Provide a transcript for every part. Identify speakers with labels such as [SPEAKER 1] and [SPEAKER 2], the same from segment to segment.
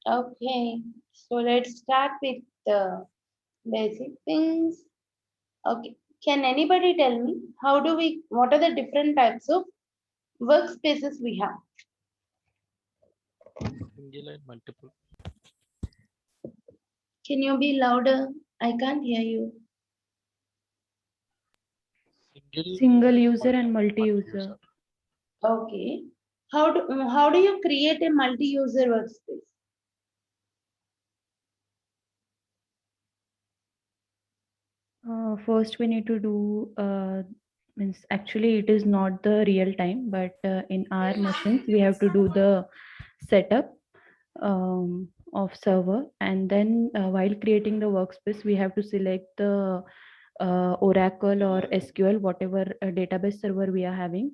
[SPEAKER 1] Okay, so let's start with the basic things. Okay, can anybody tell me what are the different types of workspaces we have?
[SPEAKER 2] Single and multiple.
[SPEAKER 1] Can you be louder? I can't hear you.
[SPEAKER 3] Single user and multi-user.
[SPEAKER 1] Okay, how do you create a multi-user workspace?
[SPEAKER 3] First, we need to do means actually it is not the real time, but in our machines we have to do the setup of server, and then while creating the workspace, we have to select the Oracle or SQL, whatever database server we are having,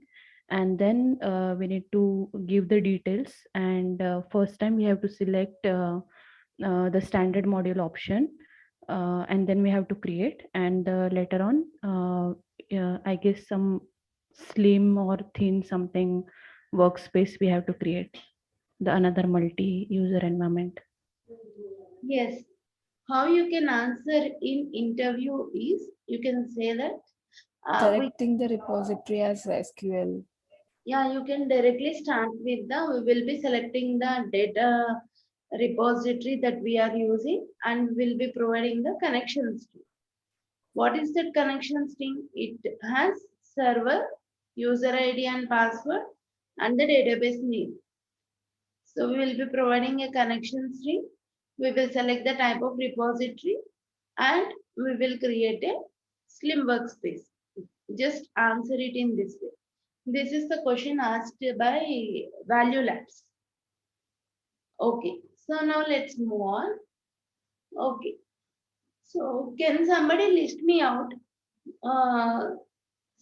[SPEAKER 3] and then we need to give the details. And first time we have to select the standard module option, and then we have to create, and later on I guess some slim or thin something workspace we have to create, the another multi-user environment.
[SPEAKER 1] Yes, how you can answer in interview is you can say that
[SPEAKER 4] Selecting the repository as SQL.
[SPEAKER 1] yeah, you can directly start with we will be selecting the data repository that we are using and will be providing the connection string. What is that connection string? It has server, user ID and password and the database name. So we will be providing a connection string. We will select the type of repository and we will create a slim workspace. Just answer it in this way. This is the question asked by Value Labs. Okay, so now let's move on. Okay, so can somebody list me out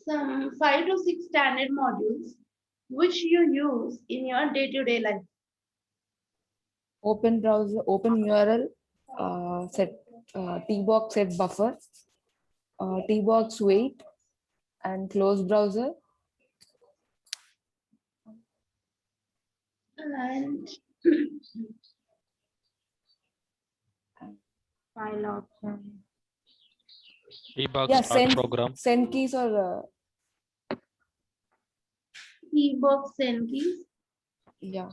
[SPEAKER 1] some 5 to 6 standard modules which you use in your day-to-day life?
[SPEAKER 4] Open browser, open URL, set tbox set buffer, tbox wait, and close browser.
[SPEAKER 1] And
[SPEAKER 3] File option.
[SPEAKER 2] Debug
[SPEAKER 4] Yeah,
[SPEAKER 2] start program.
[SPEAKER 4] send keys or
[SPEAKER 1] tbox and keys.
[SPEAKER 4] yeah.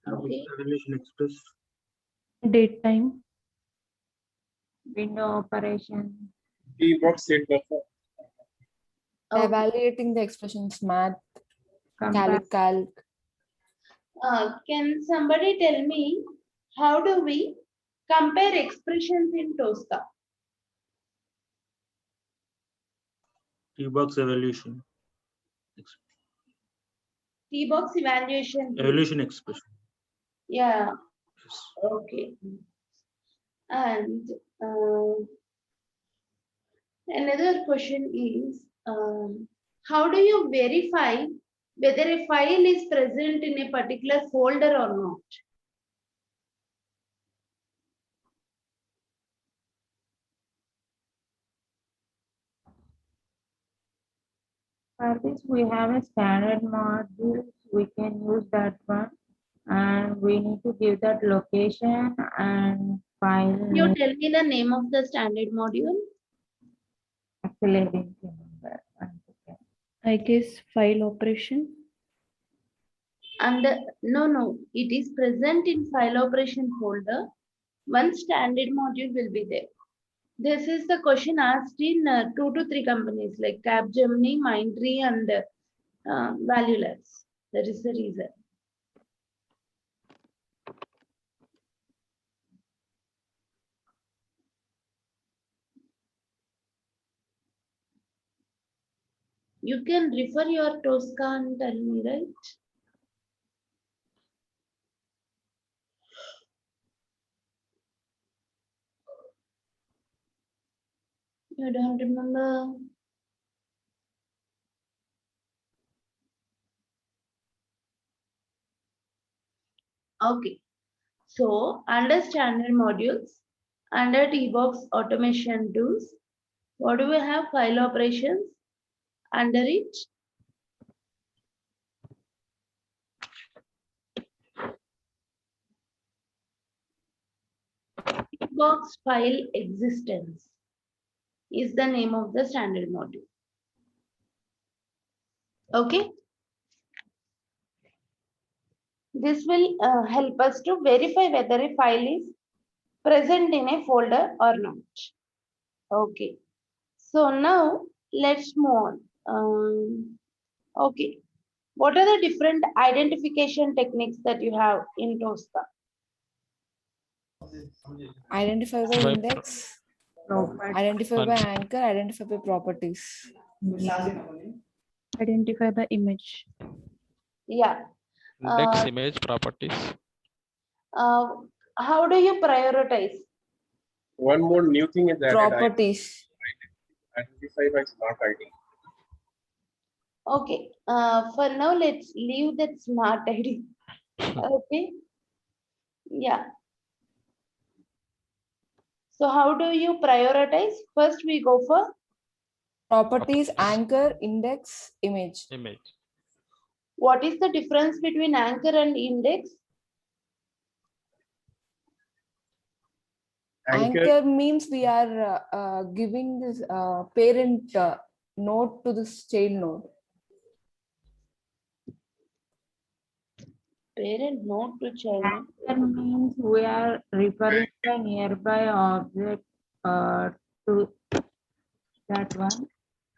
[SPEAKER 1] Okay.
[SPEAKER 5] Evaluation Express.
[SPEAKER 3] Date time.
[SPEAKER 6] Window operation.
[SPEAKER 5] Tbox set buffer.
[SPEAKER 1] Okay.
[SPEAKER 4] Evaluating the expressions, math,
[SPEAKER 6] Compare.
[SPEAKER 4] calc.
[SPEAKER 1] Can somebody tell me how do we compare expressions in Tosca?
[SPEAKER 5] Tbox evaluation.
[SPEAKER 1] Tbox evaluation.
[SPEAKER 5] Evaluation expression.
[SPEAKER 1] Yeah.
[SPEAKER 5] Yes.
[SPEAKER 1] Okay. And another question is, how do you verify whether a file is present in a particular folder or not?
[SPEAKER 6] For this, we have a standard module. We can use that one, and we need to give that location and file
[SPEAKER 1] Can you
[SPEAKER 6] name.
[SPEAKER 1] tell me the name of the standard module?
[SPEAKER 6] Actually, I didn't remember. One second.
[SPEAKER 3] I guess file operation.
[SPEAKER 1] And no, it is present in file operation folder. One standard module will be there. This is the question asked in 2 to 3 companies like Capgemini, Mindtree, and Value Labs. That is the reason. You can refer your Tosca and tell me, right? You don't remember? Okay. So under standard modules, under Tbox automation tools, what do we have? File operations. Under it, Box file existence is the name of the standard module. Okay. This will help us to verify whether a file is present in a folder or not. Okay. So now let's move on. Okay. What are the different identification techniques that you have in Tosca?
[SPEAKER 4] Identify by
[SPEAKER 2] By
[SPEAKER 4] index,
[SPEAKER 6] Property.
[SPEAKER 4] identify by
[SPEAKER 2] and
[SPEAKER 4] anchor, identify by properties.
[SPEAKER 3] Identify the image.
[SPEAKER 1] Yeah.
[SPEAKER 2] index
[SPEAKER 1] Uh,
[SPEAKER 2] image properties.
[SPEAKER 1] uh, how do you prioritize?
[SPEAKER 5] One more new thing is that
[SPEAKER 4] Properties.
[SPEAKER 5] identify by smart ID.
[SPEAKER 1] Okay. For now, let's leave that smart ID. Okay. Yeah. So how do you prioritize? First, we go for
[SPEAKER 4] Properties, anchor, index, image.
[SPEAKER 2] Image.
[SPEAKER 1] what is the difference between anchor and index?
[SPEAKER 4] Anchor means we are giving this parent node to this child node.
[SPEAKER 1] Parent node to child node.
[SPEAKER 6] That means we are referring the nearby object to that one.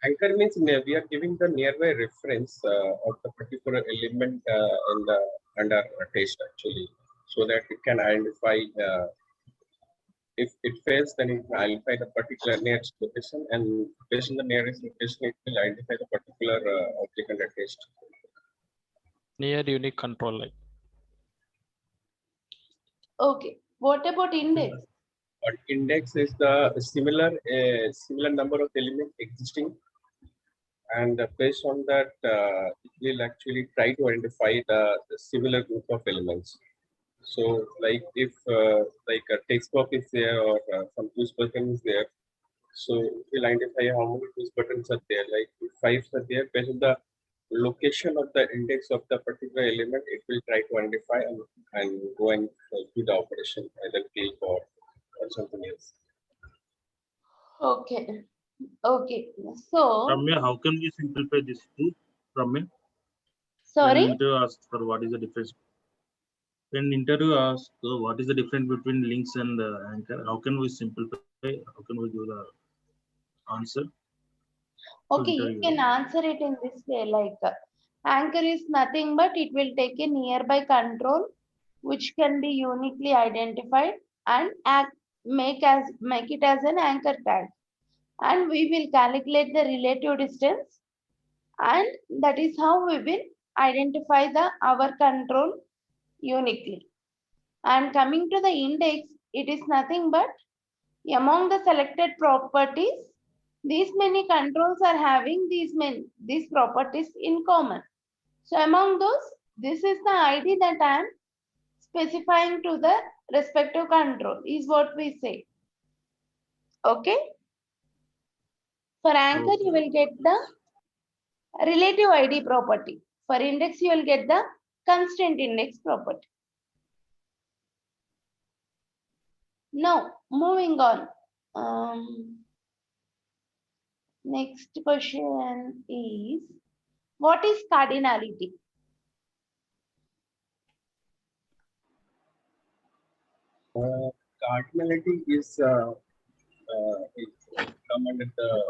[SPEAKER 5] Anchor means we are giving the nearby reference of the particular element in the under test actually, so that it can identify. If it fails, then it will identify the particular nearest location, and based on the nearest location, it will identify the particular object under test.
[SPEAKER 2] Near unique control line.
[SPEAKER 1] Okay. What about index?
[SPEAKER 5] But index is the similar number of elements existing, and based on that, it will actually try to identify the similar group of elements. So, like if like a text box is there or some push button is there, so it will identify how many push buttons are there. Like if 5 are there, based on the location of the index of the particular element, it will try to identify and go and do the operation, either click or something else.
[SPEAKER 1] Okay. Okay. So,
[SPEAKER 7] Ramya, how can we simplify this too? Ramya, when
[SPEAKER 1] sorry.
[SPEAKER 7] interview asks for what is the difference. When interview asks what is the difference between links and anchor, how can we simplify? How can we do the answer?
[SPEAKER 1] Okay, you can answer it in this way, like anchor is nothing but it will take a nearby control which can be uniquely identified and make it as an anchor tag, and we will calculate the relative distance, and that is how we will identify the our control uniquely. And coming to the index, it is nothing but among the selected properties, these many controls are having these properties in common. So among those, this is the ID that I am specifying to the respective control is what we say. Okay. For anchor, you will get the relative ID property. For index, you will get the constant index property. Now, moving on. Next question is, what is cardinality?
[SPEAKER 5] Cardinality is come under the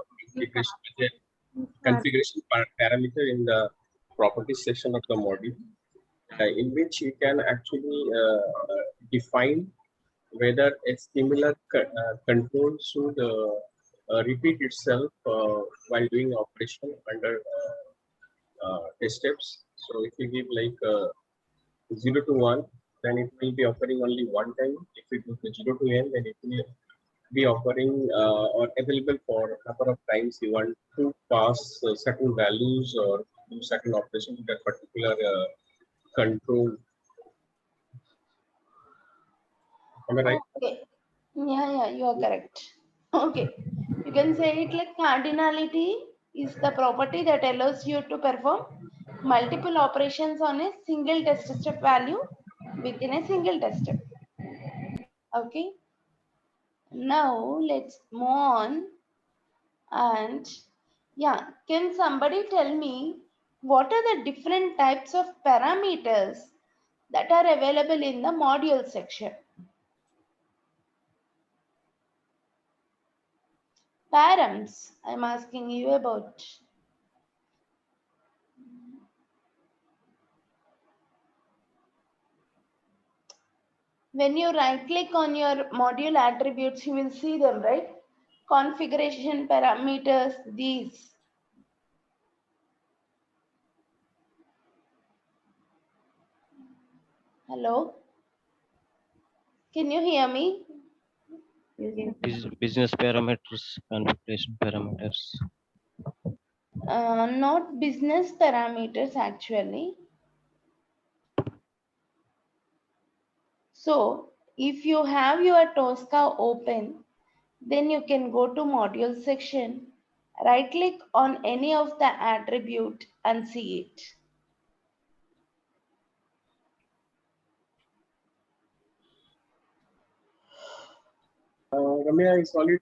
[SPEAKER 5] configuration parameter in the properties section of the module, in which you can actually define whether a similar control should repeat itself while doing operation under test steps. So if you give like 0 to 1, then it will be occurring only one time. If it goes to 0 to n, then it will be offering or available for a number of times you want to pass certain values or do certain operations with that particular control. Am I right?
[SPEAKER 1] Okay. Yeah, you are correct. Okay. You can say it like cardinality is the property that allows you to perform multiple operations on a single test step value within a single test step. Okay. Now let's move on. And yeah, can somebody tell me what are the different types of parameters that are available in the module section? Params, I'm asking you about. When you right click on your module attributes, you will see them, right? Configuration parameters, these. Hello? Can you hear me?
[SPEAKER 8] Business parameters, configuration parameters.
[SPEAKER 1] Not business parameters actually. So if you have your Tosca open, then you can go to module section, right click on any of the attribute and see it.
[SPEAKER 5] Ramya, I call it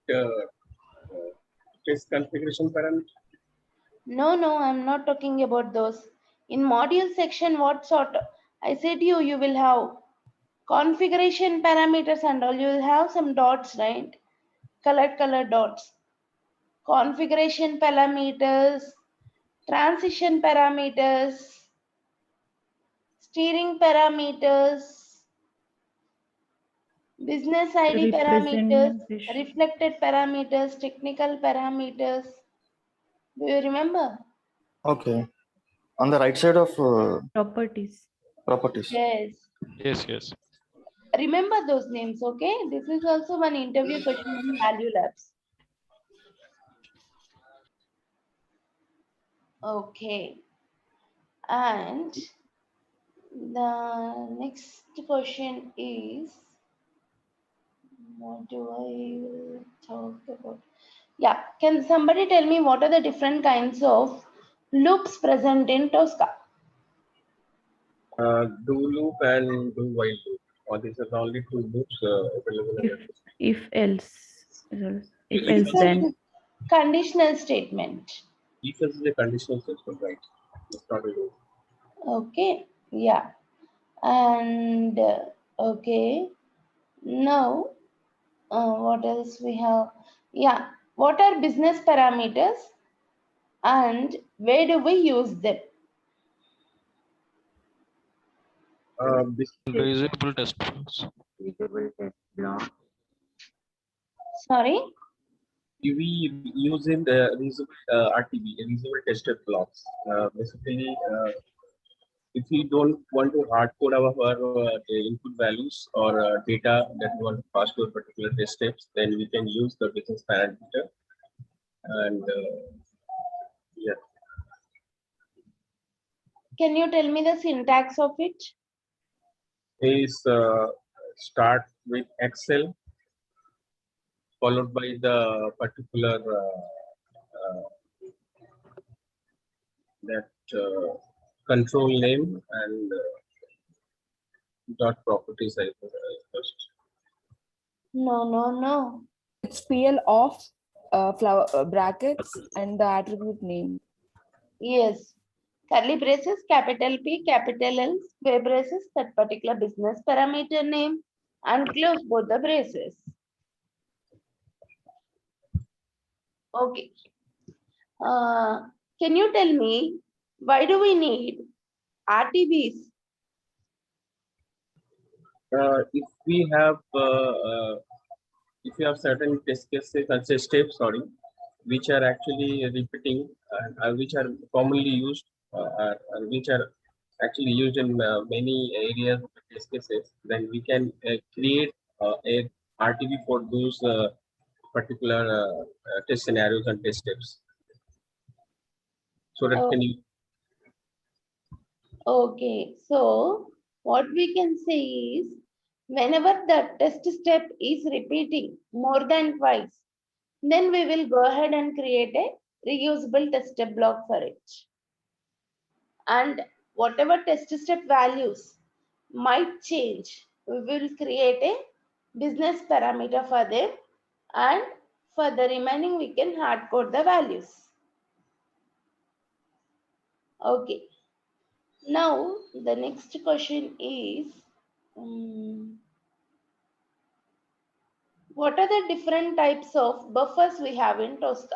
[SPEAKER 5] test configuration parameter.
[SPEAKER 1] No, I'm not talking about those. In module section, what sort of, I said you will have configuration parameters and all, you will have some dots, right? Colored dots. Configuration parameters, transition parameters, steering parameters, business ID parameters,
[SPEAKER 3] Representation.
[SPEAKER 1] reflected parameters, technical parameters. Do you remember?
[SPEAKER 9] Okay. On the right side of
[SPEAKER 3] Properties.
[SPEAKER 9] properties.
[SPEAKER 1] Yes.
[SPEAKER 2] Yes.
[SPEAKER 1] Remember those names, okay? This is also one interview question in Value Labs. Okay. And the next question is, what do I talk about? Yeah, can somebody tell me what are the different kinds of loops present in Tosca?
[SPEAKER 5] Do loop and do while loop. Or these are the only two loops available in the
[SPEAKER 3] If else. If
[SPEAKER 5] If
[SPEAKER 3] else then.
[SPEAKER 1] Conditional statement.
[SPEAKER 5] If is a conditional statement, right? It's not a loop.
[SPEAKER 1] Okay, yeah. And okay, now what else we have? Yeah, what are business parameters and where do we use them?
[SPEAKER 5] This
[SPEAKER 2] Reusable test blocks.
[SPEAKER 6] Usable test block.
[SPEAKER 1] Sorry?
[SPEAKER 5] we use in the reusable RTB, reusable tested blocks. Basically, if we don't want to hard code our input values or data that we want to pass to a particular test steps, then we can use the business parameter. And yeah,
[SPEAKER 1] Can you tell me the syntax of it?
[SPEAKER 5] is start with Excel followed by the particular that control name and dot properties I first.
[SPEAKER 1] No.
[SPEAKER 4] It's PL of flower brackets and the attribute name.
[SPEAKER 1] Yes. Curly braces, capital P, capital L, square braces, that particular business parameter name, and close both the braces. Okay. Can you tell me why do we need RTBs?
[SPEAKER 5] If we have certain test cases and say steps, which are actually repeating and which are commonly used and which are actually used in many areas of the test cases, then we can create a RTB for those particular test scenarios and test steps. So that
[SPEAKER 1] Oh.
[SPEAKER 5] can you
[SPEAKER 1] Okay, so what we can say is whenever the test step is repeating more than twice, then we will go ahead and create a reusable test step block for it. And whatever test step values might change, we will create a business parameter for them and for the remaining we can hard code the values. Okay. Now the next question is, what are the different types of buffers we have in Tosca?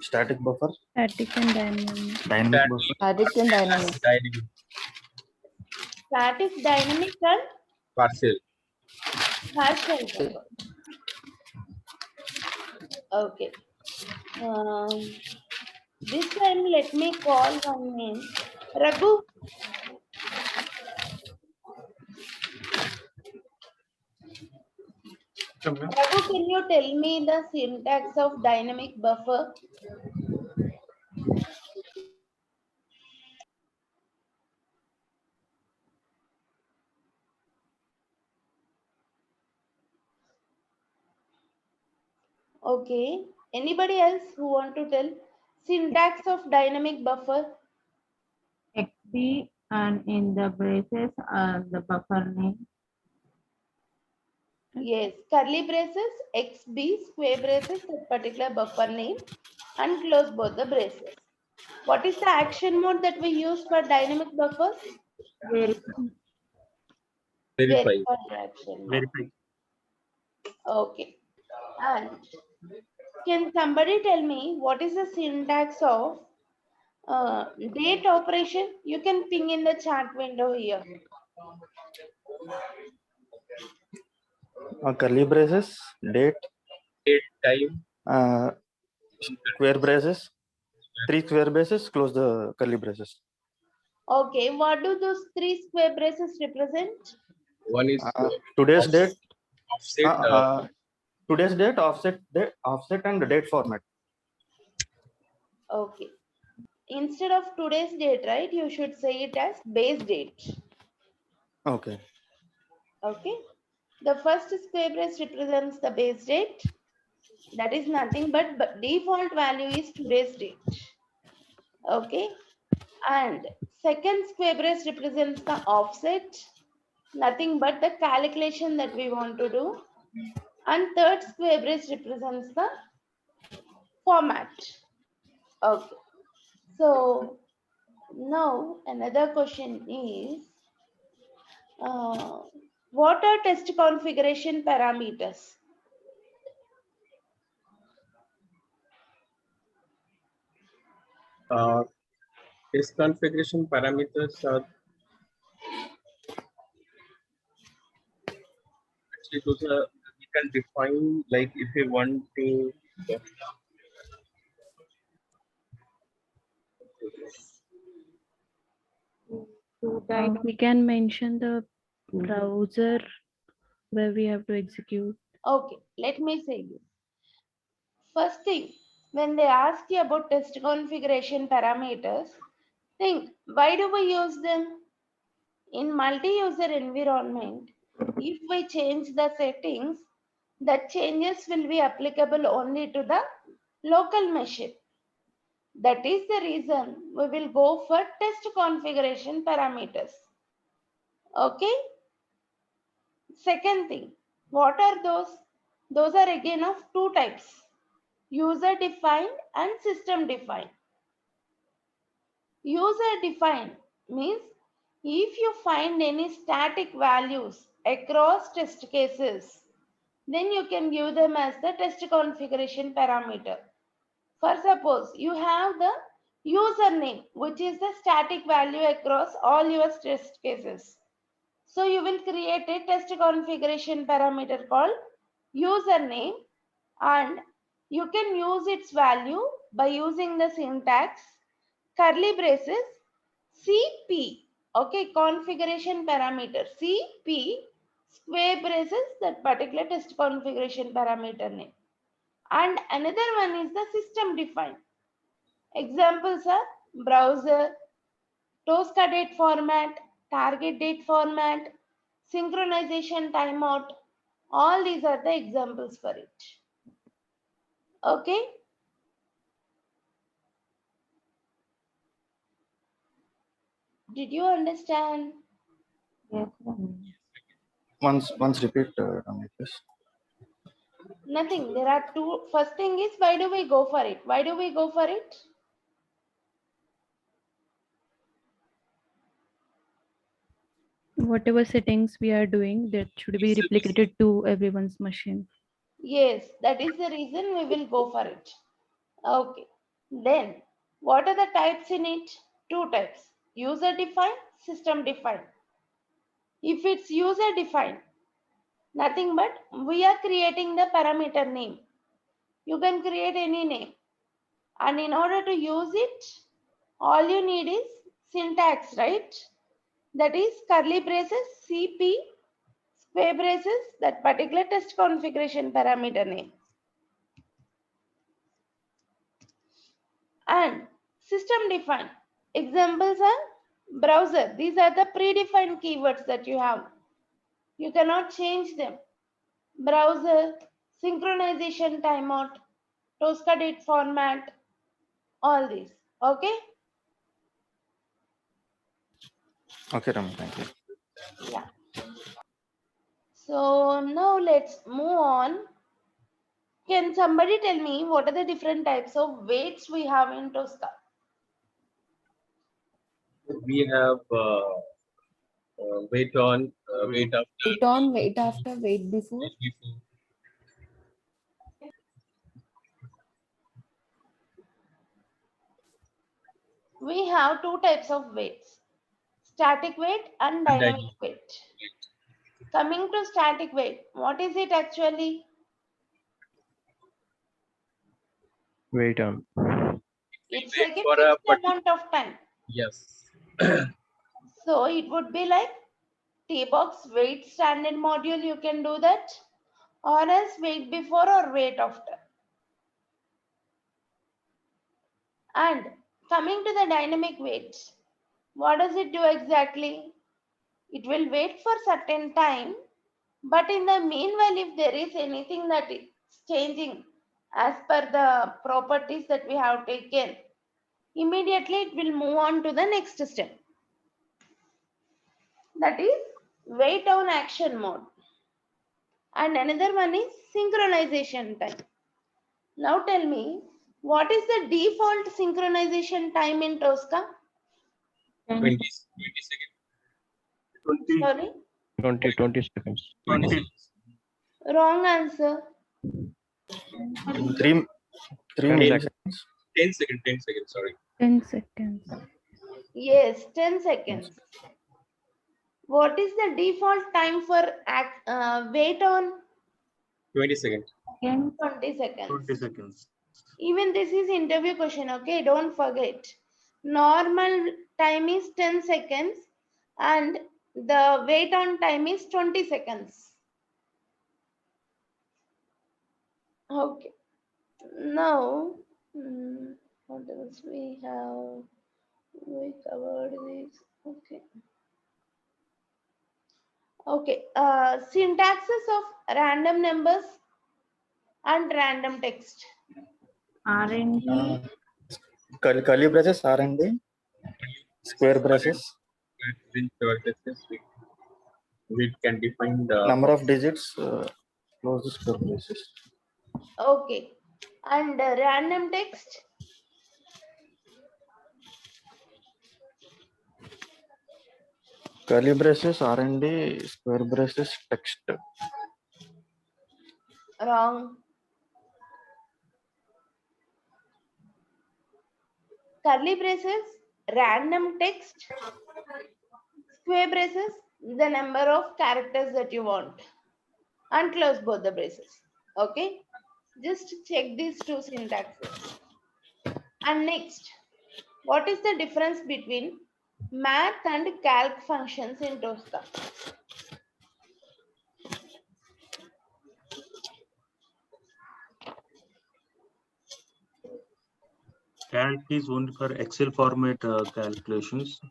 [SPEAKER 9] Static buffer,
[SPEAKER 3] Static and dynamic.
[SPEAKER 9] dynamic buffer,
[SPEAKER 4] Static and dynamic.
[SPEAKER 5] Dynamic,
[SPEAKER 1] Static, dynamic and
[SPEAKER 5] partial.
[SPEAKER 1] partial buffer. Okay. This time let me call one name. Raghu. Raghu, can you tell me the syntax of dynamic buffer? Okay. Anybody else who want to tell syntax of dynamic buffer?
[SPEAKER 6] XB and in the braces the buffer name.
[SPEAKER 1] Yes, curly braces, XB, square braces, that particular buffer name, and close both the braces. What is the action mode that we use for dynamic buffer?
[SPEAKER 5] Verify.
[SPEAKER 1] Verify action mode.
[SPEAKER 7] Verify.
[SPEAKER 1] Okay. And can somebody tell me what is the syntax of date operation? You can ping in the chat window here.
[SPEAKER 9] curly braces, date,
[SPEAKER 5] Date, time,
[SPEAKER 9] square braces, 3 square braces, close the curly braces.
[SPEAKER 1] Okay, what do those 3 square braces represent?
[SPEAKER 5] one is
[SPEAKER 9] Today's date,
[SPEAKER 5] offset,
[SPEAKER 9] today's date, offset and date format.
[SPEAKER 1] Okay. Instead of today's date, right, you should say it as base date.
[SPEAKER 9] Okay.
[SPEAKER 1] Okay. The first square brace represents the base date. That is nothing but default value is today's date. Okay. And second square brace represents the offset. Nothing but the calculation that we want to do. And third square brace represents the format. Okay. So now another question is, what are test configuration parameters?
[SPEAKER 5] Test configuration parameters are actually those are we can define, like if we want to
[SPEAKER 3] We can mention the browser where we have to execute.
[SPEAKER 1] Okay, let me say this. First thing, when they ask you about test configuration parameters, think, why do we use them? In multi-user environment, if we change the settings, the changes will be applicable only to the local machine. That is the reason we will go for test configuration parameters. Okay. Second thing, what are those? Those are again of two types, user defined and system defined. User defined means if you find any static values across test cases, then you can give them as the test configuration parameter. For suppose you have the username, which is the static value across all your test cases. So you will create a test configuration parameter called username, and you can use its value by using the syntax curly braces CP. Okay, configuration parameter CP square braces, that particular test configuration parameter name. And another one is the system defined. Examples are browser, Tosca date format, target date format, synchronization timeout. All these are the examples for it. Okay. Did you understand?
[SPEAKER 6] Yes, ma'am.
[SPEAKER 9] Once repeat, Ramesh.
[SPEAKER 1] Nothing. There are two. First thing is, why do we go for it? Why do we go for it?
[SPEAKER 3] Whatever settings we are doing, that should be replicated to everyone's machine.
[SPEAKER 1] Yes, that is the reason we will go for it. Okay. Then, what are the types in it? Two types. User defined, system defined. If it's user defined, nothing but we are creating the parameter name. You can create any name. And in order to use it, all you need is syntax, right? That is curly braces, CP, square braces, that particular test configuration parameter name. And system defined. Examples are browser. These are the predefined keywords that you have. You cannot change them. Browser, synchronization timeout, Tosca date format, all these. Okay?
[SPEAKER 9] Okay, Ramesh, thank you.
[SPEAKER 1] Yeah. So now let's move on. Can somebody tell me what are the different types of weights we have in Tosca?
[SPEAKER 5] We have weight on, weight after,
[SPEAKER 4] Wait on, wait after, wait before.
[SPEAKER 5] weight before.
[SPEAKER 1] We have two types of weights, static weight and dynamic weight. Coming to static weight, what is it actually?
[SPEAKER 8] Wait on.
[SPEAKER 1] It's
[SPEAKER 5] Wait
[SPEAKER 1] like a
[SPEAKER 5] for a
[SPEAKER 1] fixed amount of time.
[SPEAKER 5] Yes.
[SPEAKER 1] So it would be like T-box wait standard module, you can do that, or else wait before or wait after. And coming to the dynamic wait, what does it do exactly? It will wait for certain time, but in the meanwhile, if there is anything that is changing as per the properties that we have taken, immediately it will move on to the next step. That is wait on action mode. And another one is synchronization time. Now tell me, what is the default synchronization time in Tosca?
[SPEAKER 5] 20 seconds.
[SPEAKER 7] 20,
[SPEAKER 1] Sorry,
[SPEAKER 8] 20 seconds.
[SPEAKER 7] 20
[SPEAKER 1] wrong answer.
[SPEAKER 9] 3
[SPEAKER 8] 10
[SPEAKER 9] milliseconds.
[SPEAKER 5] 10 seconds, 10 seconds, sorry.
[SPEAKER 3] 10 seconds.
[SPEAKER 1] Yes, 10 seconds. What is the default time for wait on?
[SPEAKER 5] 20 seconds.
[SPEAKER 1] 20 seconds.
[SPEAKER 7] 20 seconds.
[SPEAKER 1] Even this is interview question, okay? Don't forget. Normal time is 10 seconds and the wait on time is 20 seconds. Okay. Now, what else we have? We covered this. Okay. Okay. Syntaxes of random numbers and random text.
[SPEAKER 6] R&D,
[SPEAKER 9] Curly braces, R&D, square braces,
[SPEAKER 5] We can define the
[SPEAKER 9] number of digits, close the square braces.
[SPEAKER 1] Okay. And random text.
[SPEAKER 9] Curly braces, R&D, square braces, text.
[SPEAKER 1] Wrong. Curly braces, random text, square braces, the number of characters that you want, and close both the braces. Okay. Just check these two syntaxes. And next, what is the difference between math and calc functions in Tosca?
[SPEAKER 7] Calc is only for Excel format calculations.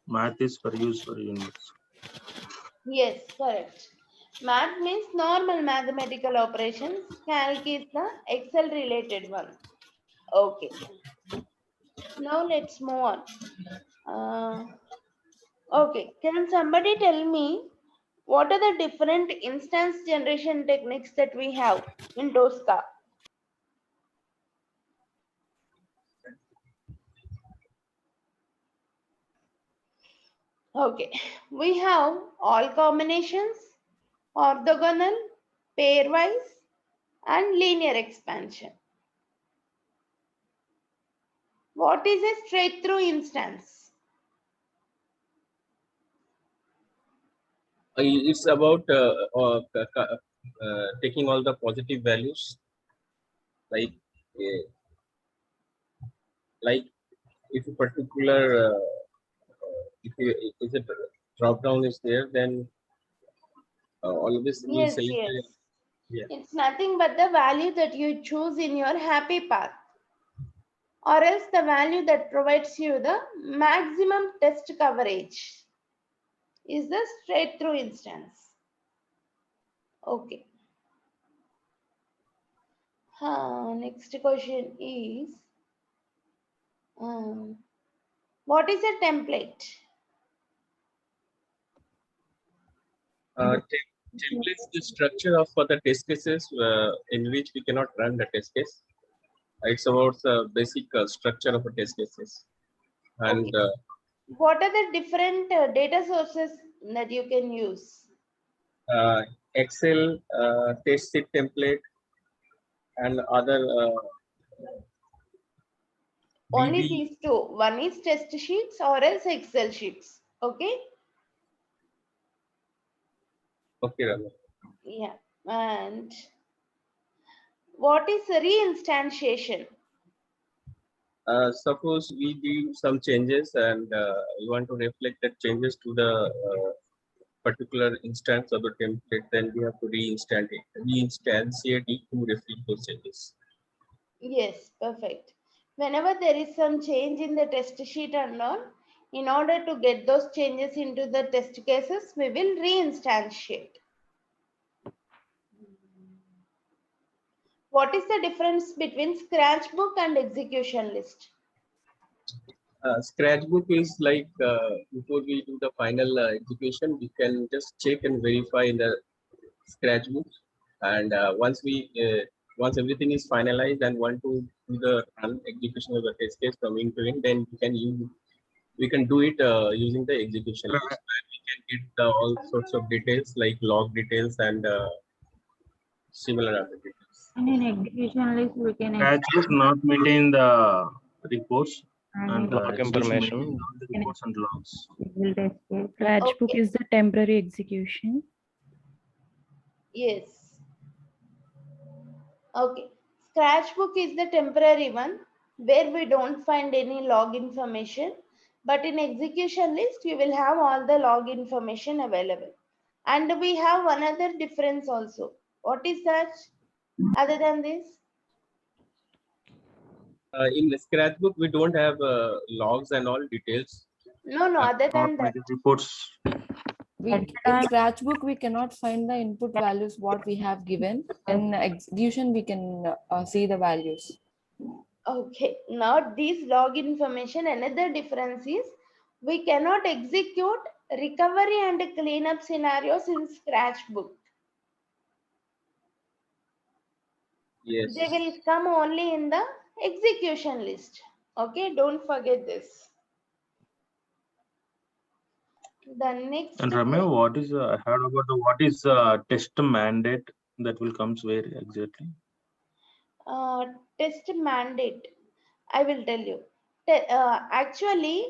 [SPEAKER 7] Math is for use for units.
[SPEAKER 1] Yes, correct. Math means normal mathematical operations. Calc is the Excel related one. Okay. Now let's move on. Okay, can somebody tell me What are the different instance generation techniques that we have in Tosca? Okay, we have all combinations, orthogonal, pairwise, and linear expansion. What is a straight through instance?
[SPEAKER 5] It's about taking all the positive values, like uh, like if a particular if a drop down is there, then always we
[SPEAKER 1] Yes,
[SPEAKER 5] select
[SPEAKER 1] yes.
[SPEAKER 5] yeah.
[SPEAKER 1] It's nothing but the value that you choose in your happy path, or else the value that provides you the maximum test coverage is the straight through instance. Okay. Next question is, what is a template?
[SPEAKER 5] Templates the structure of for the test cases in which we cannot run the test case. It's about the basic structure of a test cases. And
[SPEAKER 1] Okay. What are the different data sources that you can use?
[SPEAKER 5] Excel, test sheet template, and other
[SPEAKER 1] Only
[SPEAKER 5] VB.
[SPEAKER 1] these two. One is test sheets or else Excel sheets. Okay.
[SPEAKER 5] Okay, Rama.
[SPEAKER 1] Yeah. And what is reinstantiation?
[SPEAKER 5] Suppose we do some changes and we want to reflect that changes to the particular instance of the template, then we have to reinstantiate it to reflect those changes.
[SPEAKER 1] Yes, perfect. Whenever there is some change in the test sheet and all, in order to get those changes into the test cases, we will reinstantiate. What is the difference between scratchbook and execution list?
[SPEAKER 5] Scratchbook is like before we do the final execution, we can just check and verify in the scratchbook, and once everything is finalized and want to do the run execution of the test case from end to end, then we can do it using the execution list, and we can get all sorts of details like log details and similar other details.
[SPEAKER 6] And in execution list, we can
[SPEAKER 7] Scratchbook not maintain the reports and
[SPEAKER 8] Log
[SPEAKER 7] execution
[SPEAKER 8] information.
[SPEAKER 7] maintain all the reports and logs.
[SPEAKER 6] will test case.
[SPEAKER 3] Scratchbook
[SPEAKER 1] Okay.
[SPEAKER 3] is the temporary execution.
[SPEAKER 1] Yes. Okay. Scratchbook is the temporary one where we don't find any log information, but in execution list, you will have all the log information available. And we have one other difference also. What is that other than this?
[SPEAKER 5] In the scratchbook, we don't have logs and all details.
[SPEAKER 1] No, other than that.
[SPEAKER 7] Automated reports.
[SPEAKER 4] In Scratchbook, we cannot find the input values what we have given. In execution, we can see the values.
[SPEAKER 1] Okay, now these log information, another difference is we cannot execute recovery and cleanup scenarios in Scratchbook.
[SPEAKER 5] Yes.
[SPEAKER 1] They will come only in the execution list. Okay, don't forget this. The next
[SPEAKER 7] And Ramya, what is I heard about the what is test mandate that will comes where exactly?
[SPEAKER 1] test mandate, I will tell you. Actually,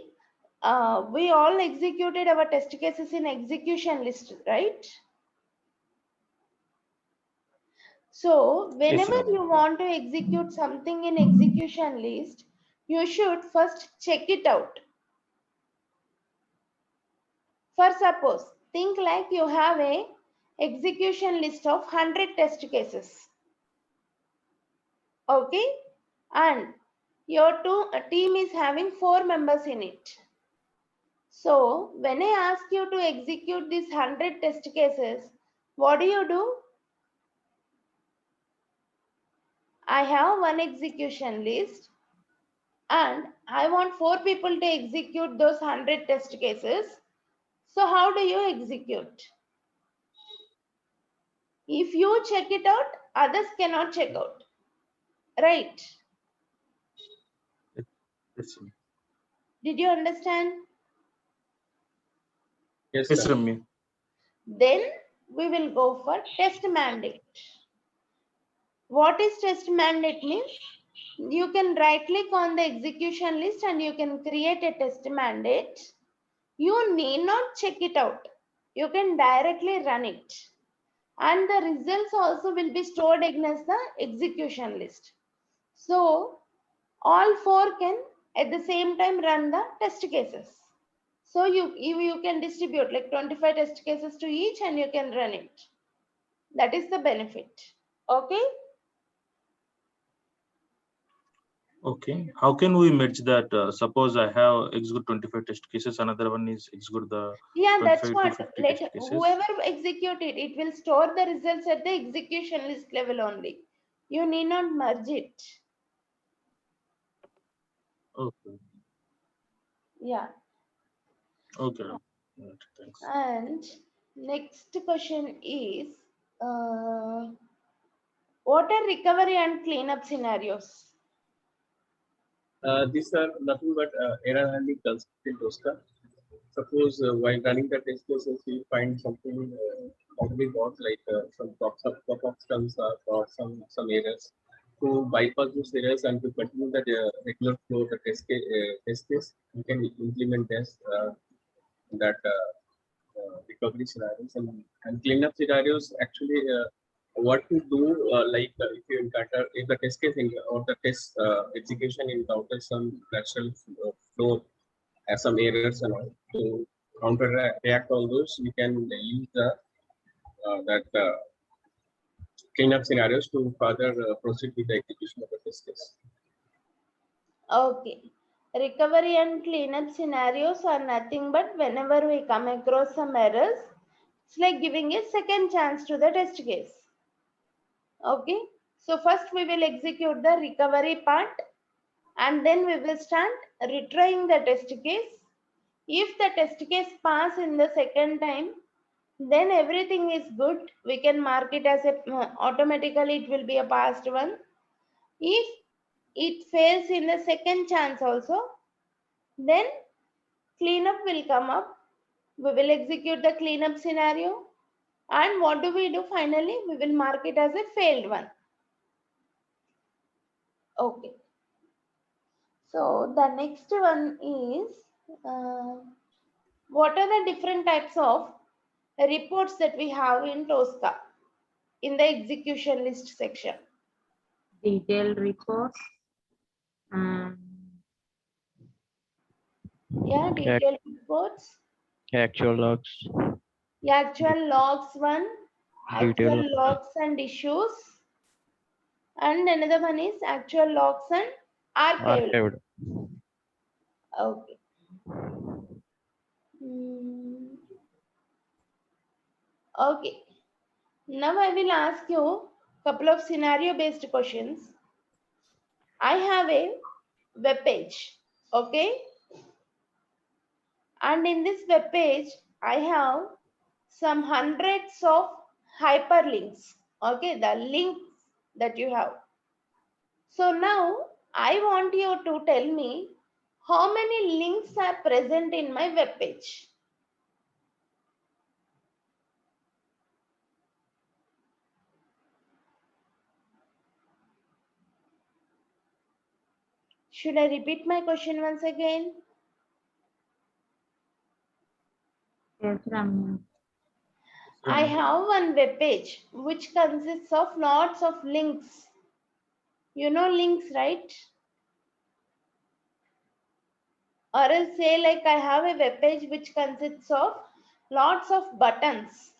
[SPEAKER 1] we all executed our test cases in execution list, right? So
[SPEAKER 7] Yes,
[SPEAKER 1] whenever
[SPEAKER 7] Ramya.
[SPEAKER 1] you want to execute something in execution list, you should first check it out. For suppose, think like you have a execution list of 100 test cases. Okay? And your team is having 4 members in it. So when I ask you to execute these 100 test cases, what do? I have one execution list and I want 4 people to execute those 100 test cases. So how do you execute? If you check it out, others cannot check out. Right?
[SPEAKER 7] Yes, ma'am.
[SPEAKER 1] Did you understand?
[SPEAKER 5] Yes,
[SPEAKER 7] Yes,
[SPEAKER 5] sir.
[SPEAKER 7] Ramya.
[SPEAKER 1] Then we will go for test mandate. What is test mandate means? You can right click on the execution list and you can create a test mandate. You need not check it out. You can directly run it. And the results also will be stored against the execution list. So all four can at the same time run the test cases. So you can distribute like 25 test cases to each and you can run it. That is the benefit. Okay.
[SPEAKER 7] Okay. How can we merge that? Suppose I have execute 25 test cases, another one is execute the
[SPEAKER 1] Yeah, that's
[SPEAKER 7] 25 to
[SPEAKER 1] what.
[SPEAKER 7] 50
[SPEAKER 1] Let
[SPEAKER 7] test cases.
[SPEAKER 1] whoever execute it, it will store the results at the execution list level only. You need not merge it.
[SPEAKER 7] Okay.
[SPEAKER 1] Yeah.
[SPEAKER 7] Okay. Right. Thanks.
[SPEAKER 1] And next question is, what are recovery and cleanup scenarios?
[SPEAKER 5] These are nothing but error handling concept in Tosca. Suppose while running the test cases, you find something probably got like some pop-up comes up or some errors. To bypass those errors and to continue the regular flow of the test case, you can implement this that recovery scenarios and cleanup scenarios. Actually, what to do if you encounter if the test case or the test execution encounters some natural flow some errors and all. To react all those, we can use the that cleanup scenarios to further proceed with the execution of the test case.
[SPEAKER 1] Okay. Recovery and cleanup scenarios are nothing but whenever we come across some errors, it's like giving a second chance to the test case. Okay. So first we will execute the recovery part and then we will start retrying the test case. If the test case pass in the second time, then everything is good. We can mark it as a automatically it will be a passed one. If it fails in the second chance also, then cleanup will come up. We will execute the cleanup scenario. And what do we do finally? We will mark it as a failed one. Okay. So the next one is, what are the different types of reports that we have in Tosca in the execution list section?
[SPEAKER 6] Detailed report.
[SPEAKER 1] Yeah, detailed reports.
[SPEAKER 8] Actual logs.
[SPEAKER 1] Yeah, actual logs one,
[SPEAKER 8] Detail
[SPEAKER 1] actual logs and issues. And another one is actual logs and archive.
[SPEAKER 8] archived.
[SPEAKER 1] Okay. Hmm. Okay. Now I will ask you a couple of scenario based questions. I have a web page. Okay. And in this web page, I have some hundreds of hyperlinks. Okay. The links that you have. So now I want you to tell me how many links are present in my web page. Should I repeat my question once again?
[SPEAKER 6] Yes, Ramya.
[SPEAKER 1] I have one web page which consists of lots of links. You know links, right? Or else say like I have a web page which consists of lots of buttons.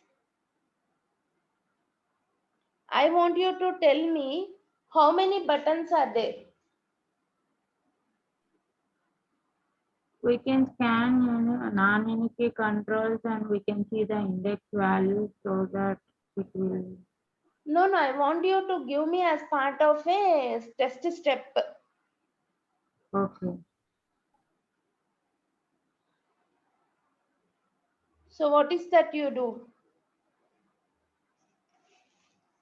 [SPEAKER 1] I want you to tell me how many buttons are there.
[SPEAKER 6] We can scan non-unique controls and we can see the index values so that it will.
[SPEAKER 1] No, I want you to give me as part of a test step.
[SPEAKER 6] Okay.
[SPEAKER 1] So what is that you do?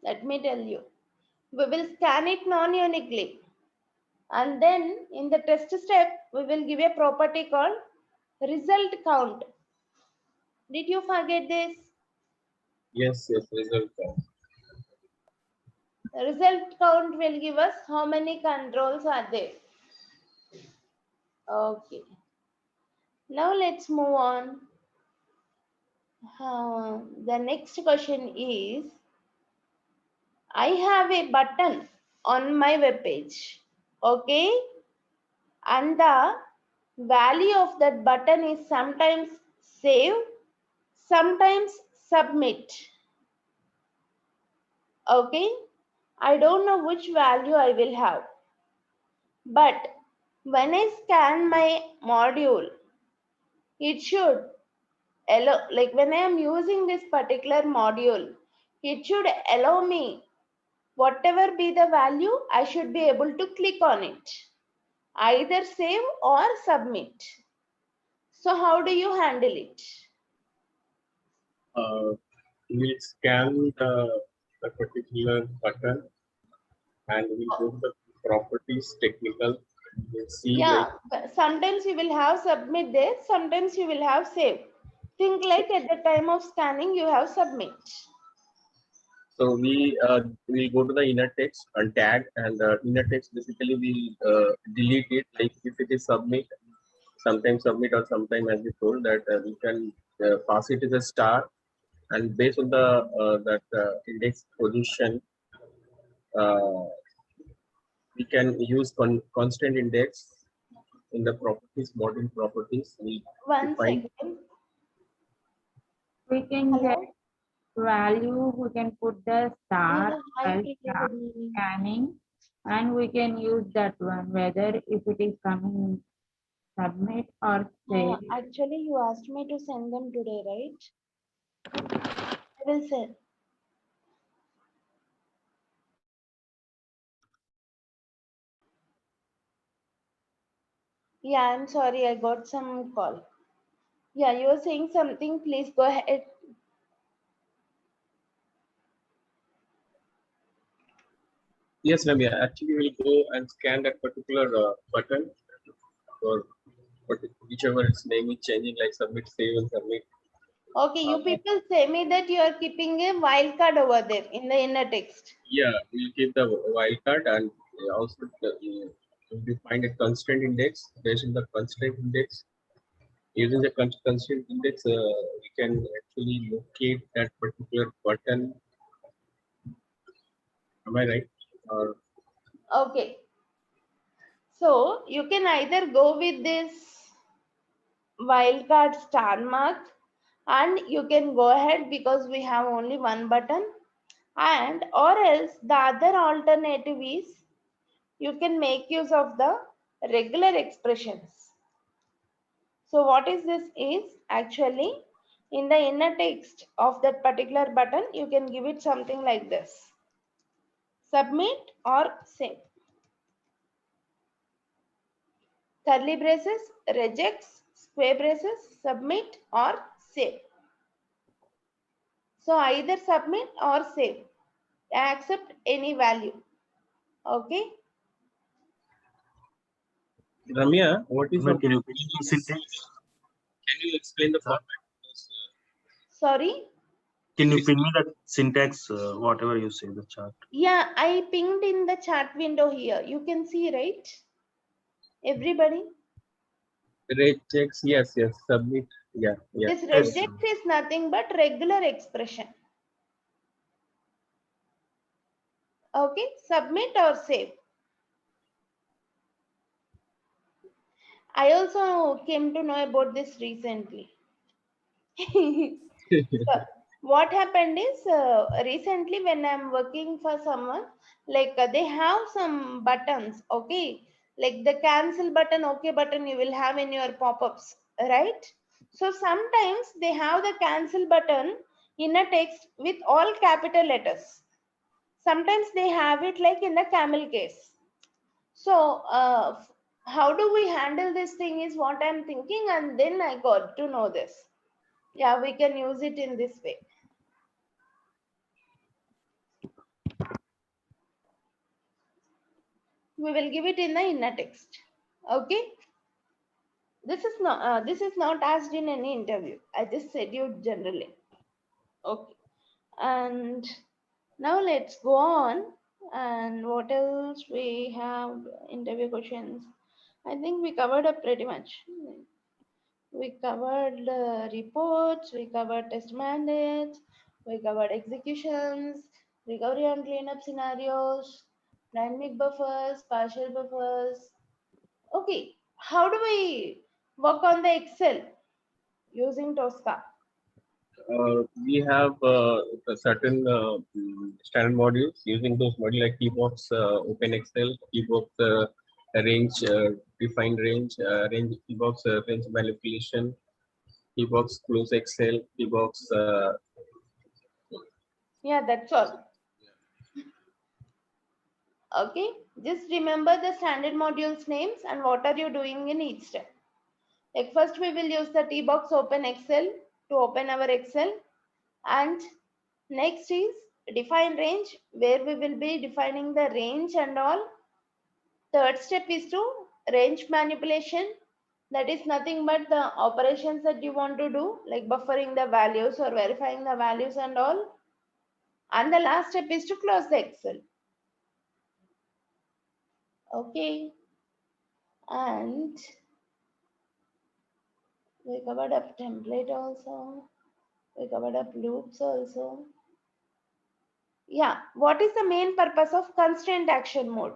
[SPEAKER 1] Let me tell you. We will scan it non-uniquely. And then in the test step, we will give a property called result count. Did you forget this?
[SPEAKER 5] Yes, yes, result count.
[SPEAKER 1] Result count will give us how many controls are there. Okay. Now let's move on. The next question is, I have a button on my web page. Okay. And the value of that button is sometimes save, sometimes submit. Okay. I don't know which value I will have. But when I scan my module, it should allow, like when I am using this particular module, it should allow me whatever be the value, I should be able to click on it, either save or submit. So how do you handle it?
[SPEAKER 5] We'll scan the particular button and we'll go to the properties technical. We'll see
[SPEAKER 1] Yeah, sometimes you will have submit there, sometimes you will have save. Think like at the time of scanning, you have submit.
[SPEAKER 5] so we go to the inner text and tag, and the inner text basically we delete it. Like if it is submit, sometimes submit or sometimes, as we told, that we can pass it as a star, and based on the that index position, uh, we can use constant index in the properties, model properties. We
[SPEAKER 1] One
[SPEAKER 5] define.
[SPEAKER 1] second.
[SPEAKER 6] We can get
[SPEAKER 1] Hello?
[SPEAKER 6] value, we can put the star
[SPEAKER 1] Yeah, hi,
[SPEAKER 6] while
[SPEAKER 1] Priya, good morning.
[SPEAKER 6] scanning, and we can use that one, whether if it is coming submit or save.
[SPEAKER 1] Actually, you asked me to send them today, right? I will send. Yeah, I'm sorry, I got some call. Yeah, you were saying something, please go ahead.
[SPEAKER 5] Yes, Ramya. Actually, we'll go and scan that particular button, or whichever its name is changing, like submit, save, and submit.
[SPEAKER 1] Okay, you people say me that you are keeping a wildcard over there in the inner text.
[SPEAKER 5] Yeah, we'll keep the wildcard, and also we find a constant index. Based on the constant index, using the constant index, we can actually locate that particular button. Am I right? Or
[SPEAKER 1] Okay, so you can either go with this wildcard star mark, and you can go ahead because we have only one button, and or else the other alternative is you can make use of the regular expressions. So what is this is actually in the inner text of that particular button, you can give it something like this: submit or save. Curly braces, rejects, square braces, submit or save. So either submit or save. Accept any value. Okay.
[SPEAKER 5] Ramya, what is the
[SPEAKER 7] Can you explain the syntax?
[SPEAKER 5] Can you explain the format?
[SPEAKER 1] Sorry.
[SPEAKER 7] Can you ping me that syntax, whatever you say, the chart?
[SPEAKER 1] Yeah, I pinged in the chat window here. You can see, right? Everybody.
[SPEAKER 5] Rejects, yes, yes. Submit, yeah, yeah.
[SPEAKER 1] This
[SPEAKER 7] Yes.
[SPEAKER 1] reject is nothing but regular expression. Okay. Submit or save. I also came to know about this recently. So what happened is recently when I'm working for someone, like they have some buttons, okay, like the cancel button, okay button you will have in your pop-ups, right? So sometimes they have the cancel button in a text with all capital letters. Sometimes they have it like in the camel case. So how do we handle this thing is what I'm thinking, and then I got to know this. Yeah, we can use it in this way. we will give it in the inner text. Okay. This is not asked in any interview. I just said you generally. Okay. And now let's go on. And what else we have? Interview questions. I think we covered up pretty much. We covered reports, we covered test mandates, we covered executions, recovery and cleanup scenarios, dynamic buffers, partial buffers. Okay, how do we work on the Excel using Tosca?
[SPEAKER 5] We have a certain standard modules. Using those modules like keybox, open Excel, keybox range, define range, range keybox range manipulation, keybox close Excel, keybox.
[SPEAKER 1] Yeah, that's all. Okay, just remember the standard modules names and what are you doing in each step. Like first we will use the T-box open Excel to open our Excel, and next is define range where we will be defining the range and all. Third step is to range manipulation. That is nothing but the operations that you want to do, like buffering the values or verifying the values and all. And the last step is to close the Excel. Okay. And we covered up template also. We covered up loops also. Yeah. What is the main purpose of constraint action mode?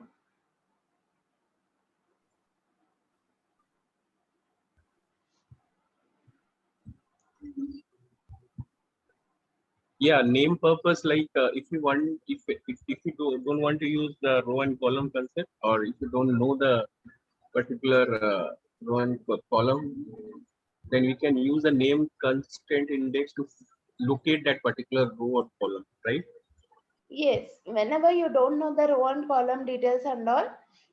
[SPEAKER 5] Yeah, name purpose like if you want, if you don't want to use the row and column concept, or if you don't know the particular row and column, then we can use a name constraint index to locate that particular row or column, right?
[SPEAKER 1] Yes. Whenever you don't know the row and column details and all,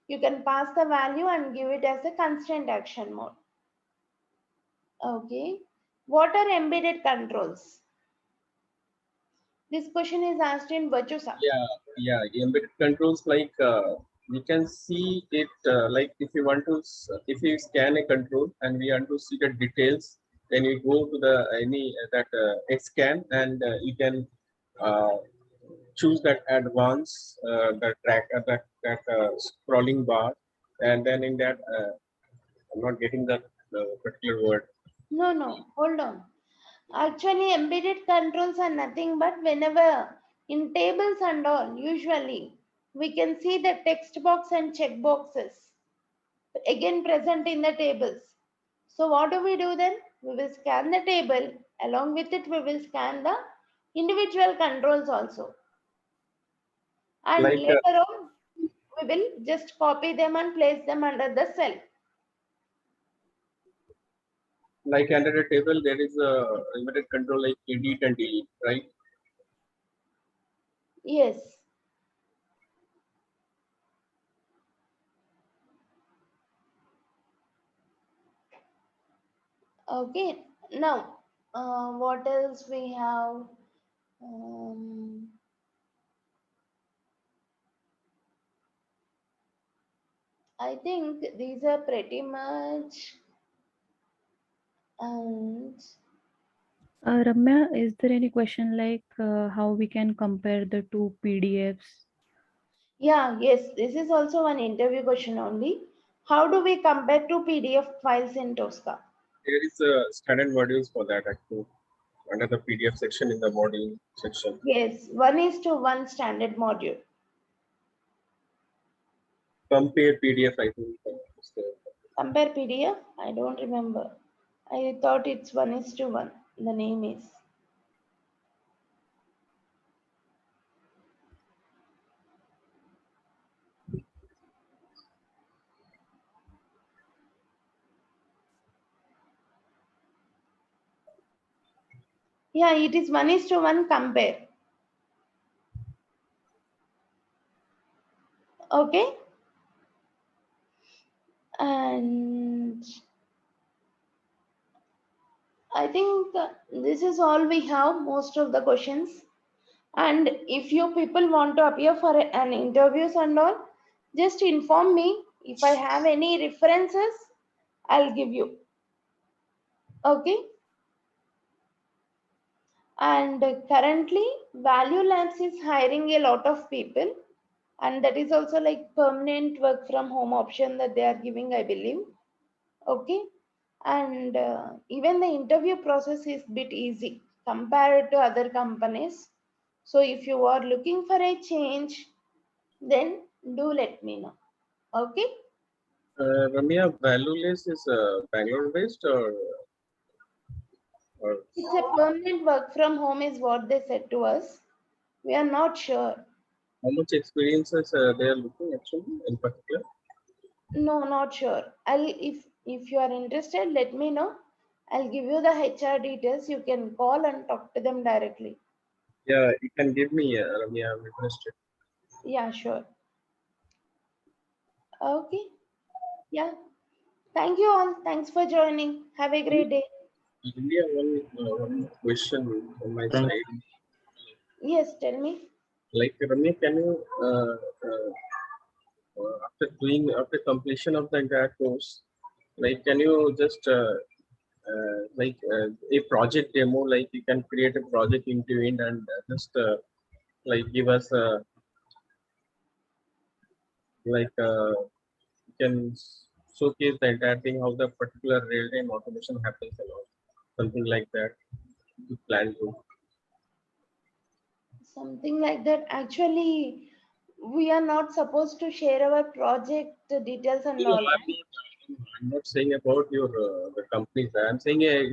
[SPEAKER 1] you can pass the value and give it as a constraint action mode. Okay. What are embedded controls? This question is asked in Virtusa.
[SPEAKER 5] Yeah. Embedded controls like we can see it like if you want to if you scan a control and we want to see the details, then you go to the any that scan and you can uh, choose that advance the track that scrolling bar, and then in that I'm not getting the particular word.
[SPEAKER 1] No, hold on. Actually, embedded controls are nothing but whenever in tables and all, usually we can see the text box and check boxes again present in the tables. So what do we do then? We will scan the table. Along with it, we will scan the individual controls also. And
[SPEAKER 5] Like
[SPEAKER 1] later on, we will just copy them and place them under the cell.
[SPEAKER 5] like under the table there is a embedded control like edit and delete, right?
[SPEAKER 1] Yes. Okay. Now, what else we have? Um, I think these are pretty much, and
[SPEAKER 3] Ramya, is there any question like how we can compare the two PDFs?
[SPEAKER 1] yeah, yes, this is also an interview question only. How do we compare two PDF files in Tosca?
[SPEAKER 5] There is a standard modules for that actually under the PDF section in the module section.
[SPEAKER 1] Yes, 1:1 standard module.
[SPEAKER 5] Compare PDF, I think.
[SPEAKER 1] Compare PDF? I don't remember. I thought it's 1:1. The name is. Yeah, it is 1:1 compare. Okay. And I think this is all we have, most of the questions. And if you people want to appear for an interviews and all, Just inform me. If I have any references, I'll give you. Okay. And currently, Value Labs is hiring a lot of people, and that is also like permanent work from home option that they are giving, I believe. Okay. And even the interview process is bit easy compared to other companies. So if you are looking for a change, then do let me know. Okay.
[SPEAKER 5] Ramya, Valueless is Bangalore based or
[SPEAKER 1] It's a permanent work from home is what they said to us. We are not sure.
[SPEAKER 5] how much experiences they are looking actually in particular?
[SPEAKER 1] No, not sure. If you are interested, let me know. I'll give you the HR details. You can call and talk to them directly.
[SPEAKER 5] Yeah, you can give me Ramya. I'm interested.
[SPEAKER 1] Yeah, sure. Okay. Yeah. Thank you all. Thanks for joining. Have a great day.
[SPEAKER 5] India, one question on my
[SPEAKER 7] Thank
[SPEAKER 5] side.
[SPEAKER 1] Yes, tell me.
[SPEAKER 5] Like Ramya, can you after completion of the entire course, like can you just a project demo, like you can create a project into it and just like give us like you can showcase the entire thing, how the particular real-time automation happens and all, something like that you plan to.
[SPEAKER 1] Something like that. Actually, we are not supposed to share our project details and
[SPEAKER 5] No,
[SPEAKER 1] all, right?
[SPEAKER 5] I'm not saying about your the companies. I'm saying a